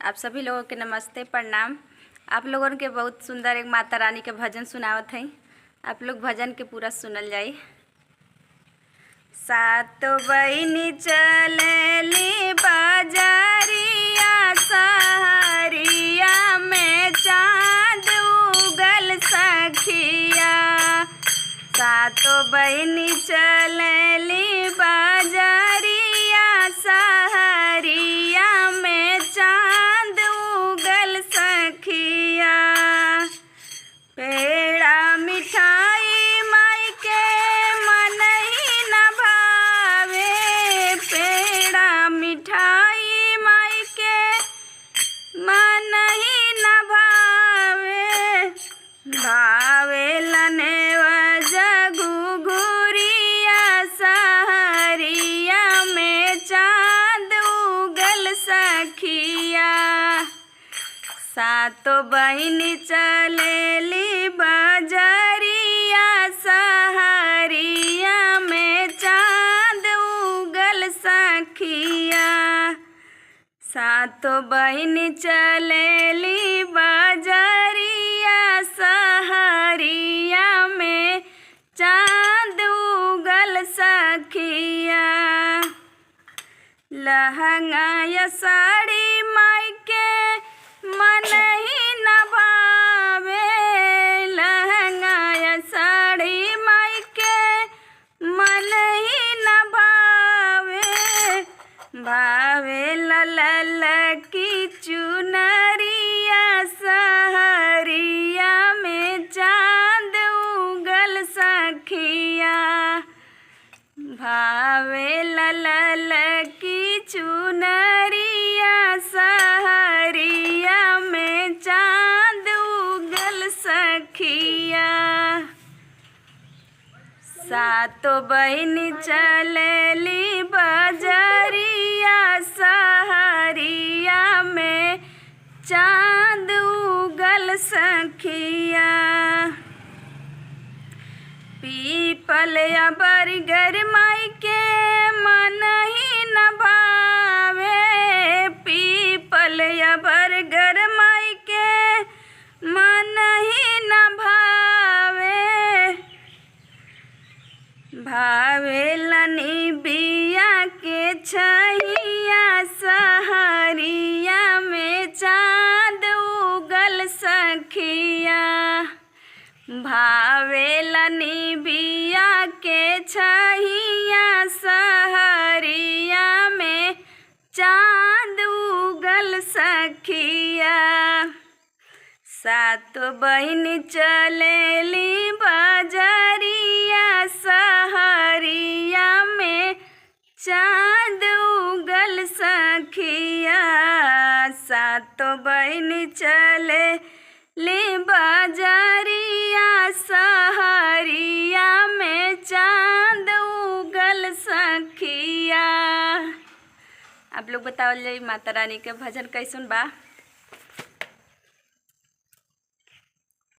आप सभी लोगों के नमस्ते प्रणाम। आप लोगों के बहुत सुंदर एक माता रानी के भजन सुनावत हैं। आप लोग भजन के पूरा सुनल जाई। सातो बहिनी चलेली बाजारिया सहरिया में चाँद उगल सखिया। सातो बहिनी चलेली बाजारिया सहरिया में चाँद उगल सखिया। पेड़ा मिठाई माई के मन ही न भावे। पेड़ा मिठाई माई के मन ही न भावे। भावे लने घुघुरिया सहरिया में चाँद उगल सखिया। सातो बहिनी चलेली बाजारिया सहरिया में चाँद उगल सखिया। सातो बहिनी चलेली बाजारिया सहरिया में चाँद उगल सखिया। लहंगा या साड़ी माई के मन ही न भावे। लहंगा या साड़ी माई के मन ही न भावे। भावे लल की चुनरिया सहरिया में चाँद उगल सखिया। भावे लल की चुनरिया सहरिया में चाँद उगल सखिया। सातो बहिनी चलेली बाजारिया सहरिया में चाँद उगल सखिया। पीपल या बरगर माई के मन ही न भावे। पीपल या बरगर माई के मन ही न भावे। भावे लनी बिया के छहिया सहरिया में चाँद उगल सखिया। भावे लनी बिया के छहिया सहरिया में चाँद उगल सखिया। सातो बहिनी चलेली बाजारिया सहरिया में चाँद उगल सखिया। सातो बहिनी चलेली बाजारिया सहरिया में चाँद उगल सखिया। आप लोग बताओ माता रानी के भजन कैसन बा।